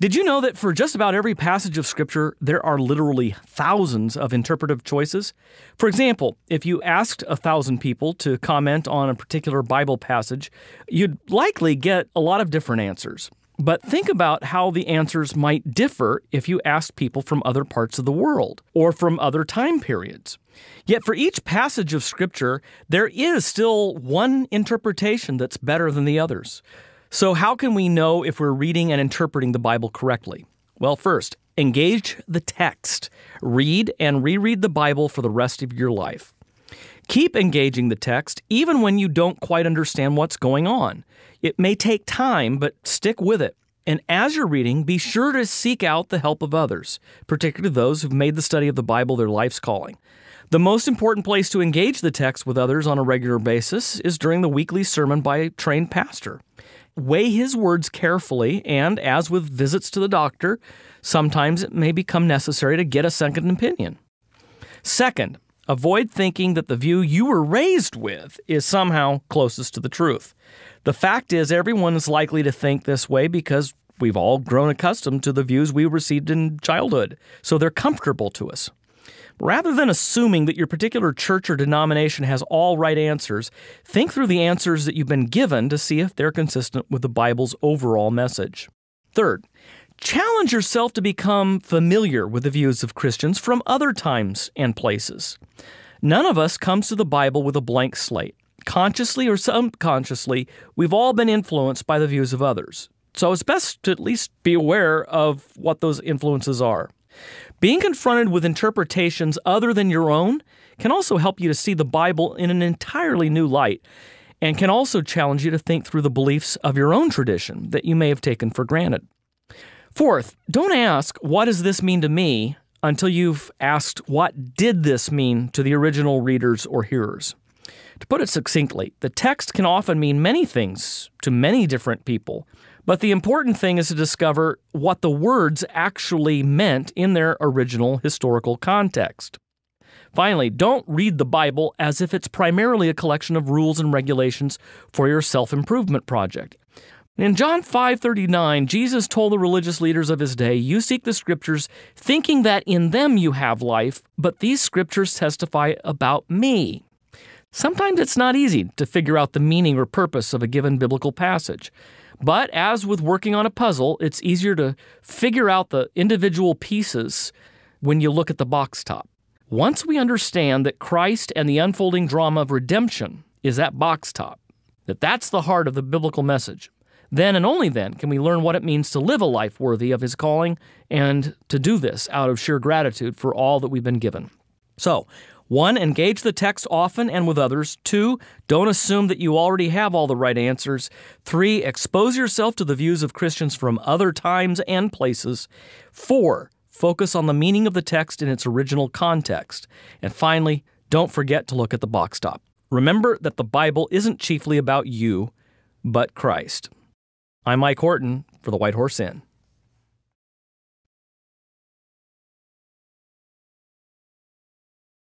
Did you know that for just about every passage of Scripture, there are literally thousands of interpretive choices? For example, if you asked 1,000 people to comment on a particular Bible passage, you'd likely get a lot of different answers. But think about how the answers might differ if you asked people from other parts of the world or from other time periods. Yet for each passage of Scripture, there is still one interpretation that's better than the others. So how can we know if we're reading and interpreting the Bible correctly? Well, first, engage the text. Read and reread the Bible for the rest of your life. Keep engaging the text even when you don't quite understand what's going on. It may take time, but stick with it. And as you're reading, be sure to seek out the help of others, particularly those who've made the study of the Bible their life's calling. The most important place to engage the text with others on a regular basis is during the weekly sermon by a trained pastor. Weigh his words carefully, and as with visits to the doctor, sometimes it may become necessary to get a second opinion. Second, avoid thinking that the view you were raised with is somehow closest to the truth. The fact is, everyone is likely to think this way because we've all grown accustomed to the views we received in childhood, so they're comfortable to us. Rather than assuming that your particular church or denomination has all right answers, think through the answers that you've been given to see if they're consistent with the Bible's overall message. Third, challenge yourself to become familiar with the views of Christians from other times and places. None of us comes to the Bible with a blank slate. Consciously or subconsciously, we've all been influenced by the views of others. So it's best to at least be aware of what those influences are. Being confronted with interpretations other than your own can also help you to see the Bible in an entirely new light, and can also challenge you to think through the beliefs of your own tradition that you may have taken for granted. Fourth, don't ask, "What does this mean to me?" until you've asked, "What did this mean to the original readers or hearers?" To put it succinctly, the text can often mean many things to many different people, but the important thing is to discover what the words actually meant in their original historical context. Finally, don't read the Bible as if it's primarily a collection of rules and regulations for your self-improvement project. In John 5:39, Jesus told the religious leaders of his day, "You seek the Scriptures thinking that in them you have life, but these Scriptures testify about me." Sometimes it's not easy to figure out the meaning or purpose of a given biblical passage. But as with working on a puzzle, it's easier to figure out the individual pieces when you look at the box top. Once we understand that Christ and the unfolding drama of redemption is that box top, that's the heart of the biblical message, then and only then can we learn what it means to live a life worthy of His calling and to do this out of sheer gratitude for all that we've been given. So, 1, engage the text often and with others. 2, don't assume that you already have all the right answers. 3, expose yourself to the views of Christians from other times and places. 4, focus on the meaning of the text in its original context. And finally, don't forget to look at the box top. Remember that the Bible isn't chiefly about you, but Christ. I'm Mike Horton for the White Horse Inn.